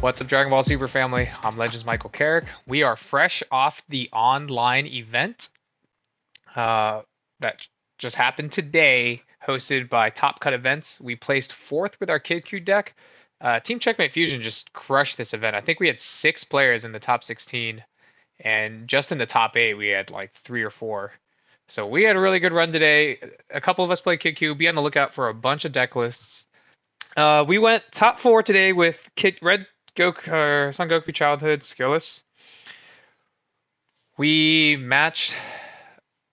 What's up, Dragon Ball Super family? I'm Legends Kerrick. We are fresh off the online event that just happened today, hosted by Top Cut Events. We placed fourth with our Kid Q deck. Team Checkmate Fusion just crushed this event. I think we had 6 players in the top 16, and just in the top 8, we had like 3 or 4. So we had a really good run today. A couple of us played Kid Q. Be on the lookout for a bunch of deck lists. We went top 4 today with Red Goku, Son Goku Childhood, Skillist. We matched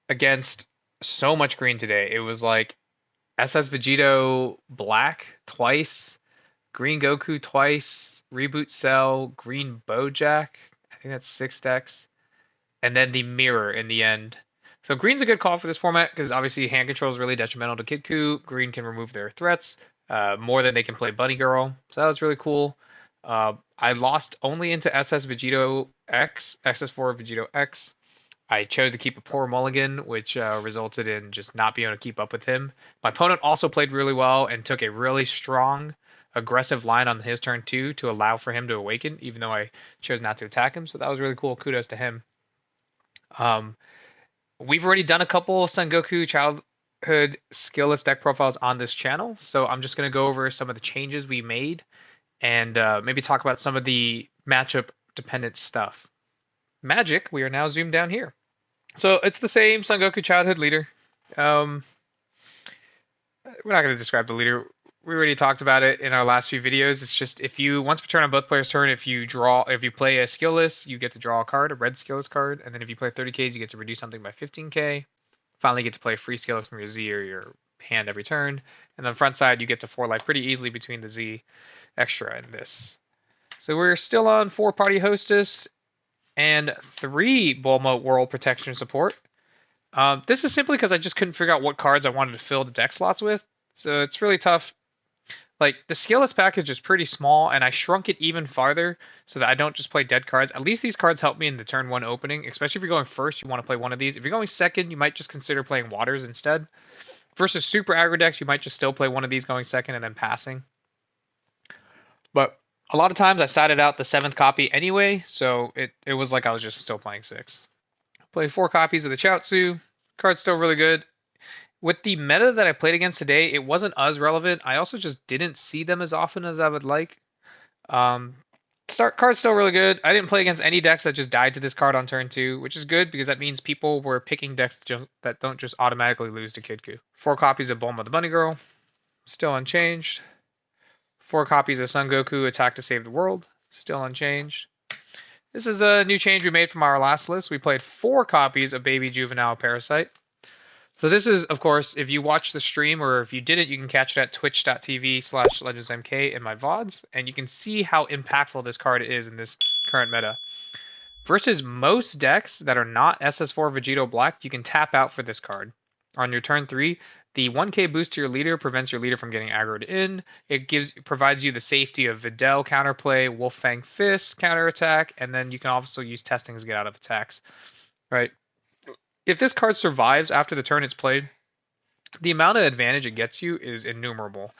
against so much green today. It was like SS Vegeta Black twice, Green Goku twice, Reboot Cell, Green Bojack. I think that's 6 decks. And then the mirror in the end. So green's a good call for this format because obviously hand control is really detrimental to Kid Q. Green can remove their threats more than they can play Bunny Girl. So that was really cool. I lost only into SS Vegito X, SS4 Vegito X. I chose to keep a poor mulligan, which resulted in just not being able to keep up with him. My opponent also played really well and took a really strong, aggressive line on his turn 2 to allow for him to awaken, even though I chose not to attack him. So that was really cool. Kudos to him. We've already done a couple Son Goku Childhood Skillist deck profiles on this channel, so I'm just going to go over some of the changes we made and maybe talk about some of the matchup dependent stuff. Magic, we are now zoomed down here. So it's the same Son Goku Childhood leader. We're not going to describe the leader. We already talked about it in our last few videos. It's just if you once per turn on both players' turn, if you play a skill list, you get to draw a card, a red skill list card, and then if you play 30Ks, you get to reduce something by 15K. Finally, you get to play a free skill list from your Z or your hand every turn. And on the front side, you get to 4 life pretty easily between the Z extra and this. So we're still on 4 Party Hostess and 3 Bulma World Protection support. This is simply because I just couldn't figure out what cards I wanted to fill the deck slots with. So it's really tough. Like, the Skillist package is pretty small, and I shrunk it even farther so that I don't just play dead cards. At least these cards help me in the turn 1 opening, especially if you're going first, you want to play one of these. If you're going second, you might just consider playing Waters instead. Versus super aggro decks, you might just still play one of these going second and then passing. But a lot of times I sided out the 7th copy anyway, so it was like I was just still playing 6. Played 4 copies of the Chaozu. Card's still really good. With the meta that I played against today, it wasn't as relevant. I also just didn't see them as often as I would like. Card's still really good. I didn't play against any decks that just died to this card on turn 2, which is good because that means people were picking decks that don't just automatically lose to Kid Q. 4 copies of Bulma the Bunny Girl, still unchanged. 4 copies of Son Goku Attack to Save the World, still unchanged. This is a new change we made from our last list. We played 4 copies of Baby Juvenile Parasite. So this is, of course, if you watch the stream or if you didn't, you can catch it at twitch.tv/legendsmk in my VODs, and you can see how impactful this card is in this current meta. Versus most decks that are not SS4 Vegito Black, you can tap out for this card. On your turn 3, the 1k boost to your leader prevents your leader from getting aggroed in. It provides you the safety of Videl counterplay, Wolf Fang Fist counterattack, and then you can also use testings to get out of attacks. Right? If this card survives after the turn it's played, the amount of advantage it gets you is innumerable.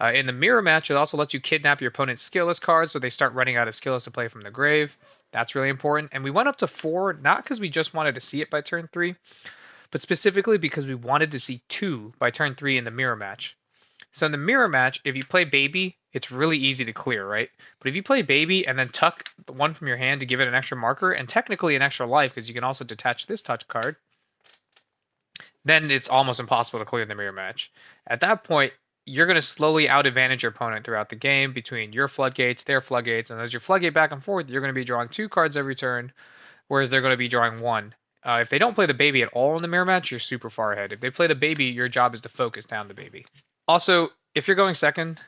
In the mirror match, it also lets you kidnap your opponent's skillless cards so they start running out of skillless to play from the grave. That's really important. And we went up to 4, not because we just wanted to see it by turn 3, but specifically because we wanted to see 2 by turn 3 in the mirror match. So in the mirror match, if you play Baby, it's really easy to clear, right? But if you play Baby and then tuck the one from your hand to give it an extra marker, and technically an extra life because you can also detach this touch card, then it's almost impossible to clear the mirror match. At that point, you're going to slowly out-advantage your opponent throughout the game between your floodgates, their floodgates, and as your floodgate back and forth, you're going to be drawing 2 cards every turn, whereas they're going to be drawing 1. If they don't play the Baby at all in the mirror match, you're super far ahead. If they play the Baby, your job is to focus down the Baby. Also, if you're going second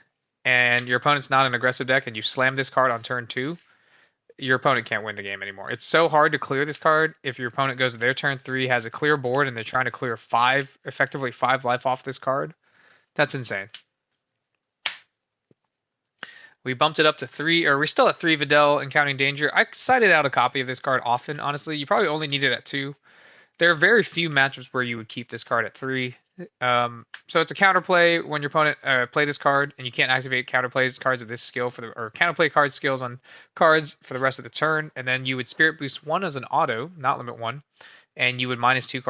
and your opponent's not an aggressive deck and you slam this card on turn 2, your opponent can't win the game anymore. It's so hard to clear this card if your opponent goes to their turn 3, has a clear board, and they're trying to clear effectively 5 life off this card. That's insane. We bumped it up to 3, or we're still at 3 Videl Encountering Danger. I sided out a copy of this card often, honestly. You probably only need it at 2. There are very few matchups where you would keep this card at 3. So it's a counterplay when your opponent play this card, and you can't activate counterplays cards of this skill or counterplay card skills on cards for the rest of the turn. And then you would Spirit Boost 1 as an auto, not limit 1, and you would minus 2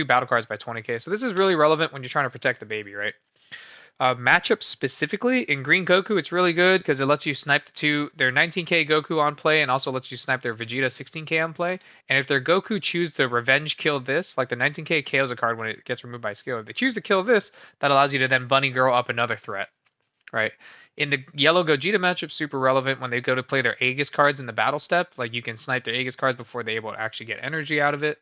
battle cards by 20k. So this is really relevant when you're trying to protect the baby, right? Matchups specifically in Green Goku, it's really good because it lets you snipe their 19k Goku on play, and also lets you snipe their Vegeta 16k on play. And if their Goku choose to revenge kill this, like the 19k KOs a card when it gets removed by skill, if they choose to kill this, that allows you to then Bunny Girl up another threat, right? In the yellow Gogeta matchup, super relevant when they go to play their Aegis cards in the battle step. Like you can snipe their Aegis cards before they're able to actually get energy out of it.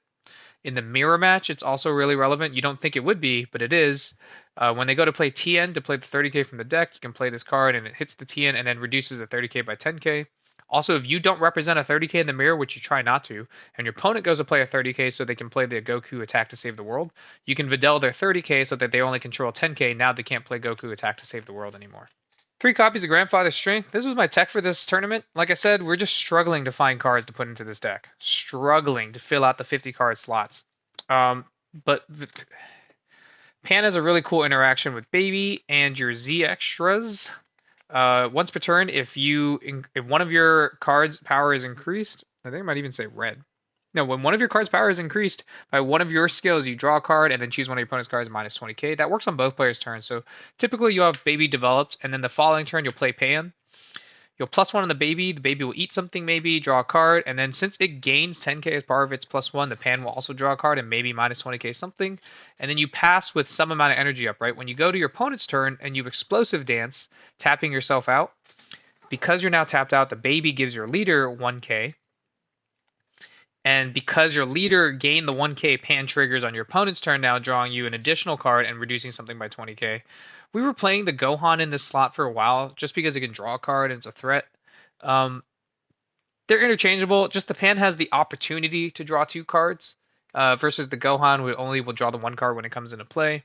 In the mirror match, it's also really relevant. You don't think it would be, but it is. When they go to play TN to play the 30k from the deck, you can play this card and it hits the TN and then reduces the 30k by 10k. Also, if you don't represent a 30k in the mirror, which you try not to, and your opponent goes to play a 30k so they can play the Goku attack to save the world, you can Videl their 30k so that they only control 10k. Now they can't play Goku attack to save the world anymore. 3 copies of Grandfather's Strength. This was my tech for this tournament. Like I said, we're just struggling to find cards to put into this deck. Struggling to fill out the 50 card slots. But Pan has a really cool interaction with Baby and your Z extras. Once per turn, if one of your cards' power is increased, I think I might even say red. No, when one of your cards' power is increased by one of your skills, you draw a card and then choose one of your opponent's cards minus 20k. That works on both players' turns. So typically you have Baby developed, and then the following turn you'll play Pan. You'll +1 on the baby will eat something maybe, draw a card, and then since it gains 10k as part of its +1, the Pan will also draw a card and maybe minus 20k something, and then you pass with some amount of energy up, right? When you go to your opponent's turn and you Explosive Dance, tapping yourself out, because you're now tapped out, the baby gives your leader 1k, and because your leader gained the 1k, Pan triggers on your opponent's turn now, drawing you an additional card and reducing something by 20k. We were playing the Gohan in this slot for a while just because it can draw a card and it's a threat. They're interchangeable. Just the Pan has the opportunity to draw 2 cards versus the Gohan who only will draw the 1 card when it comes into play.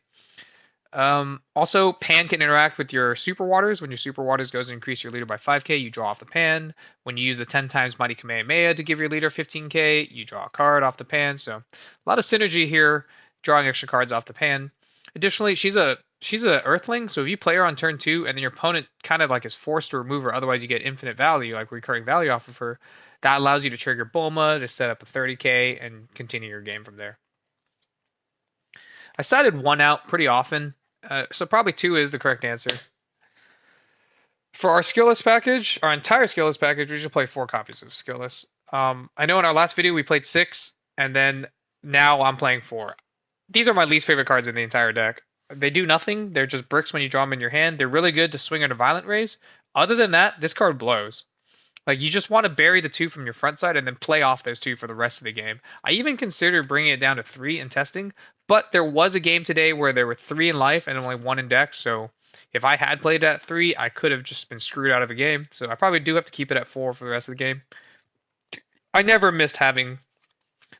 Also, Pan can interact with your Super Waters. When your Super Waters goes and increase your leader by 5k, you draw off the Pan. When you use the 10 times Mighty Kamehameha to give your leader 15k, you draw a card off the Pan. So a lot of synergy here, drawing extra cards off the Pan. Additionally, she's a Earthling, so if you play her on turn 2 and then your opponent kind of like is forced to remove her, otherwise you get infinite value, like recurring value off of her, that allows you to trigger Bulma to set up a 30k and continue your game from there. I sided 1 out pretty often, so probably 2 is the correct answer. For our Skillist package, our entire Skillist package, we should play 4 copies of Skillist. I know in our last video we played 6, and then now I'm playing 4. These are my least favorite cards in the entire deck. They do nothing. They're just bricks when you draw them in your hand. They're really good to swing into Violent Rays. Other than that, this card blows. Like, you just want to bury the 2 from your front side and then play off those 2 for the rest of the game. I even considered bringing it down to 3 in testing, but there was a game today where there were 3 in life and only 1 in deck, so if I had played at 3, I could have just been screwed out of the game. So I probably do have to keep it at 4 for the rest of the game. I never missed having...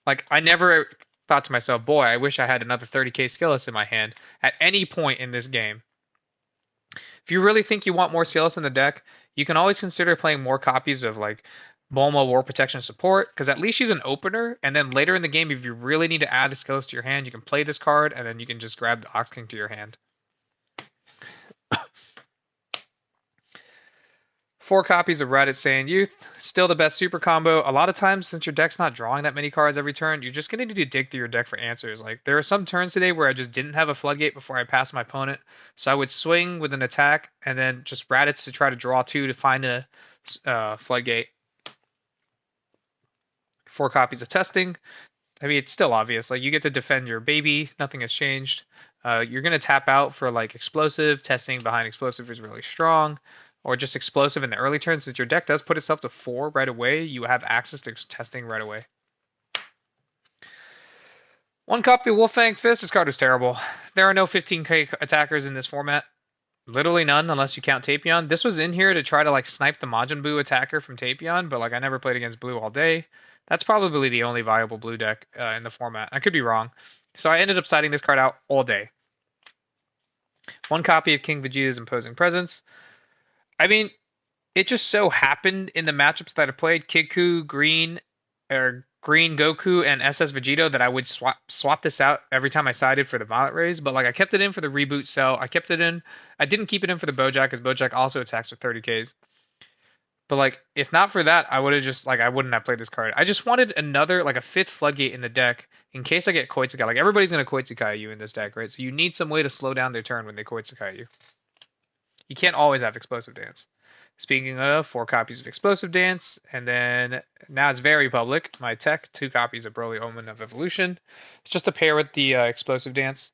Like, I never thought to myself, boy, I wish I had another 30k Skillist in my hand at any point in this game. If you really think you want more Skillist in the deck, you can always consider playing more copies of like Bulma War Protection Support, because at least she's an opener, and then later in the game, if you really need to add a Skillist to your hand, you can play this card, and then you can just grab the Ox King to your hand. 4 copies of Raditz Saiyan Youth, still the best super combo. A lot of times, since your deck's not drawing that many cards every turn, you're just going to need to dig through your deck for answers. Like, there are some turns today where I just didn't have a Floodgate before I passed my opponent, so I would swing with an attack, and then just Raditz to try to draw 2 to find a Floodgate. 4 copies of Testing. I mean, it's still obvious. Like, you get to defend your baby. Nothing has changed. You're going to tap out for, like, Explosive. Testing behind Explosive is really strong. Or just Explosive in the early turns. Since your deck does put itself to 4 right away, you have access to Testing right away. 1 copy of Wolfang Fist. This card is terrible. There are no 15k attackers in this format. Literally none, unless you count Tapion. This was in here to try to like snipe the Majin Buu attacker from Tapion, but like I never played against blue all day. That's probably the only viable blue deck in the format. I could be wrong. So I ended up siding this card out all day. 1 copy of King Vegeta's Imposing Presence. I mean, it just so happened in the matchups that I played, Kid Ku, Green, or green Goku and SS Vegeta that I would swap this out every time I sided for the Violet Rays, but like I kept it in for the reboot cell. I kept it in. I didn't keep it in for the Bojack because Bojack also attacks with 30Ks. But like if not for that, I would have just like I wouldn't have played this card. I just wanted another like a fifth floodgate in the deck in case I get Koitsukai. Like everybody's gonna Koitsukai you in this deck, right? So you need some way to slow down their turn when they Koitsukai you. You can't always have Explosive Dance. Speaking of, 4 copies of Explosive Dance, and then now it's very public. My tech, 2 copies of Broly Omen of Evolution. It's just a pair with the Explosive Dance.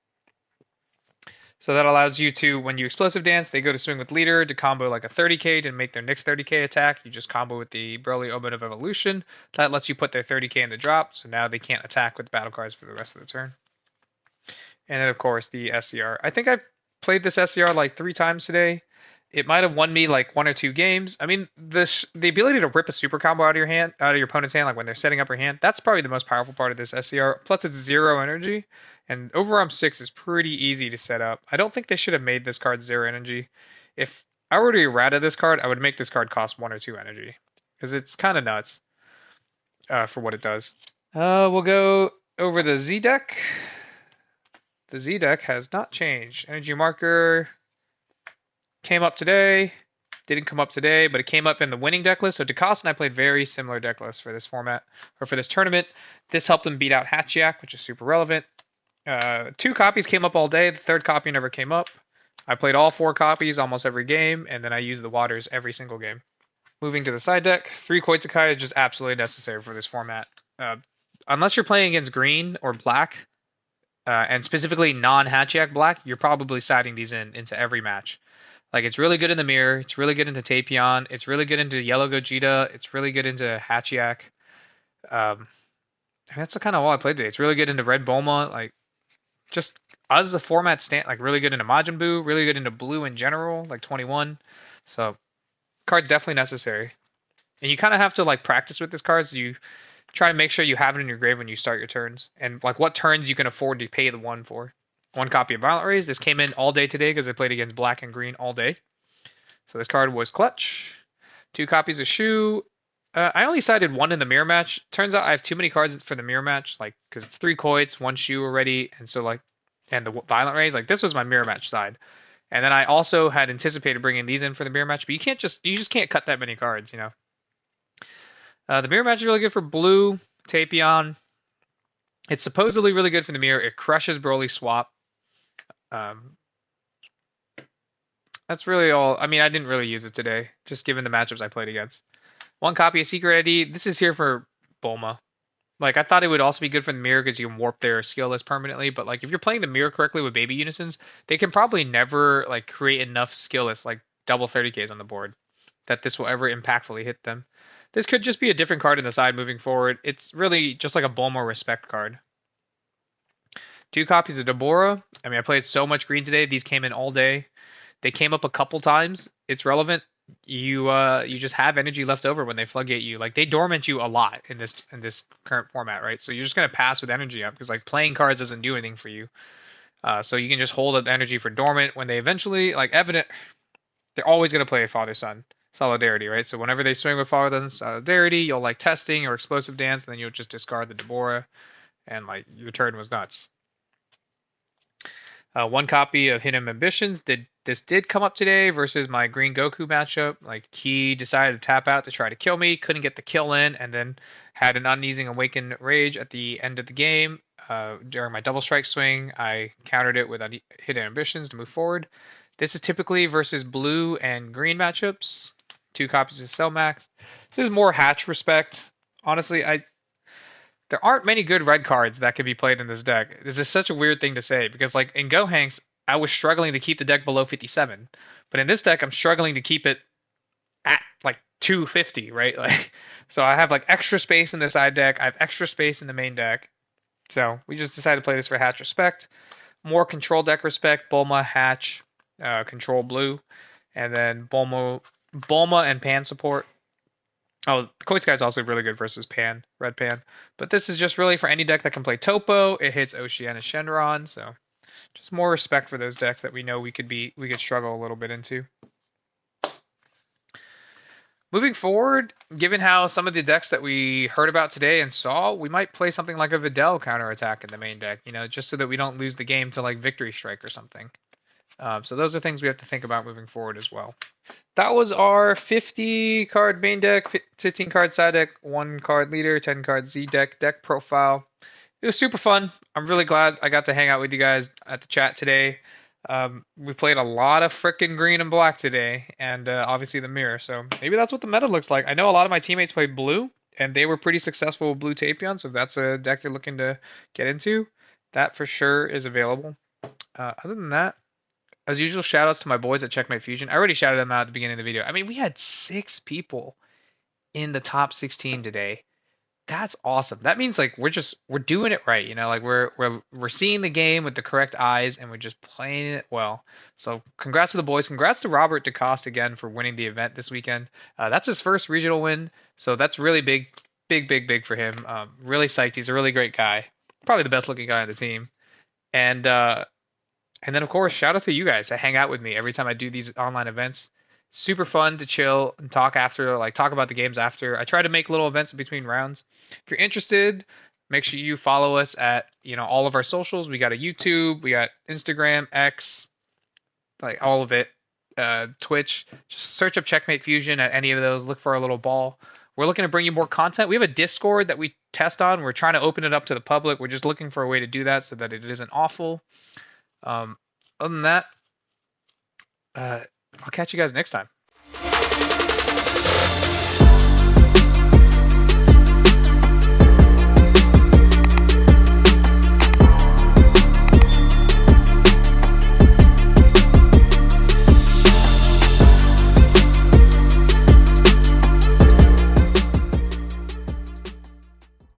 So that allows you to, when you Explosive Dance, they go to swing with leader to combo like a 30k to make their next 30k attack. You just combo with the Broly Omen of Evolution. That lets you put their 30k in the drop, so now they can't attack with battle cards for the rest of the turn. And then, of course, the SCR. I think I've played this SCR like 3 times today. It might have won me like 1 or 2 games. I mean, the ability to rip a super combo out of your opponent's hand, like when they're setting up your hand, that's probably the most powerful part of this SCR. Plus, it's 0 energy, and Overarm 6 is pretty easy to set up. I don't think they should have made this card 0 energy. If I were to errata this card, I would make this card cost 1 or 2 energy, because it's kind of nuts for what it does. We'll go over the Z deck. The Z deck has not changed. Energy Marker came up today. Didn't come up today, but it came up in the winning deck list. So DeCoste and I played very similar deck lists for this format, or for this tournament. This helped them beat out Hatchiyak, which is super relevant. 2 copies came up all day. The 3rd copy never came up. I played all 4 copies almost every game, and then I used the waters every single game. Moving to the side deck, 3 Koitsukai is just absolutely necessary for this format. Unless you're playing against green or black, and specifically non-Hatchiyak black, you're probably siding these into every match. Like, it's really good in the mirror, it's really good into Tapion, it's really good into Yellow Gogeta, it's really good into Hatchiyak. That's kind of all I played today. It's really good into Red Bulma, like, just as the format stand, like, really good into Majin Buu, really good into blue in general, like 21. So, card's definitely necessary. And you kind of have to, like, practice with this card, so you try to make sure you have it in your grave when you start your turns, and like what turns you can afford to pay the 1 for. 1 copy of Violet Rays. This came in all day today because I played against black and green all day. So this card was clutch. 2 copies of Shu. I only sided 1 in the mirror match. Turns out I have too many cards for the mirror match, like because it's 3 Koits, 1 Shu already, and so like, and the Violet Rays. Like this was my mirror match side. And then I also had anticipated bringing these in for the mirror match, but you just can't cut that many cards, you know. The mirror match is really good for blue, Tapion. It's supposedly really good for the mirror. It crushes Broly swap. That's really all. I mean, I didn't really use it today, just given the matchups I played against. 1 copy of Secret ID. This is here for Bulma. Like, I thought it would also be good for the mirror because you can warp their skill list permanently, but like if you're playing the mirror correctly with baby unisons, they can probably never like create enough skill lists, like double 30Ks on the board, that this will ever impactfully hit them. This could just be a different card in the side moving forward. It's really just like a Bulma respect card. 2 copies of DBOR. I mean, I played so much green today. These came in all day. They came up a couple times. It's relevant. You just have energy left over when they floodgate you. Like they dormant you a lot in this current format, right? So you're just gonna pass with energy up because like playing cards doesn't do anything for you. So you can just hold up energy for dormant when they eventually like evident. They're always gonna play father son solidarity, right? So whenever they swing with father son solidarity, you'll like testing or explosive dance, and then you'll just discard the DBOR, and like your turn was nuts. 1 copy of Hidden Ambitions. This did come up today versus my Green Goku matchup. Like he decided to tap out to try to kill me, couldn't get the kill in, and then had an uneasing awakened rage at the end of the game. During my double strike swing, I countered it with Hidden Ambitions to move forward. This is typically versus blue and green matchups. 2 copies of Cellmax. This is more Hatch respect. Honestly, there aren't many good red cards that could be played in this deck. This is such a weird thing to say because like in Gohanks, I was struggling to keep the deck below 57. But in this deck, I'm struggling to keep it at like 250, right? Like so I have like extra space in the side deck. I have extra space in the main deck. So we just decided to play this for Hatch respect. More control deck respect, Bulma, Hatch, control blue, and then Bulma and Pan support. Oh, Koitsukai is also really good versus Pan, Red Pan. But this is just really for any deck that can play Topo. It hits Oceania Shenron, so just more respect for those decks that we know we could struggle a little bit into. Moving forward, given how some of the decks that we heard about today and saw, we might play something like a Videl counterattack in the main deck, just so that we don't lose the game to like Victory Strike or something. So those are things we have to think about moving forward as well. That was our 50 card main deck, 15 card side deck, 1 card leader, 10 card Z deck profile. It was super fun. I'm really glad I got to hang out with you guys at the chat today. We played a lot of frickin' green and black today, and obviously the mirror. So maybe that's what the meta looks like. I know a lot of my teammates played blue, and they were pretty successful with blue Tapion. So if that's a deck you're looking to get into, that for sure is available. Other than that, as usual, shout outs to my boys at Checkmate Fusion. I already shouted them out at the beginning of the video. I mean, we had 6 people in the top 16 today. That's awesome. That means like we're doing it right, like we're seeing the game with the correct eyes and we're just playing it well. So congrats to the boys. Congrats to Robert DeCoste again for winning the event this weekend. That's his first regional win, so that's really big for him. Really psyched. He's a really great guy. Probably the best looking guy on the team. And then, of course, shout out to you guys that hang out with me every time I do these online events. Super fun to chill and talk after, like talk about the games after. I try to make little events in between rounds. If you're interested, make sure you follow us at, all of our socials. We got a YouTube, we got Instagram, X, like all of it, Twitch. Just search up Checkmate Fusion at any of those. Look for our little ball. We're looking to bring you more content. We have a Discord that we test on. We're trying to open it up to the public. We're just looking for a way to do that so that it isn't awful. Other than that, I'll catch you guys next time.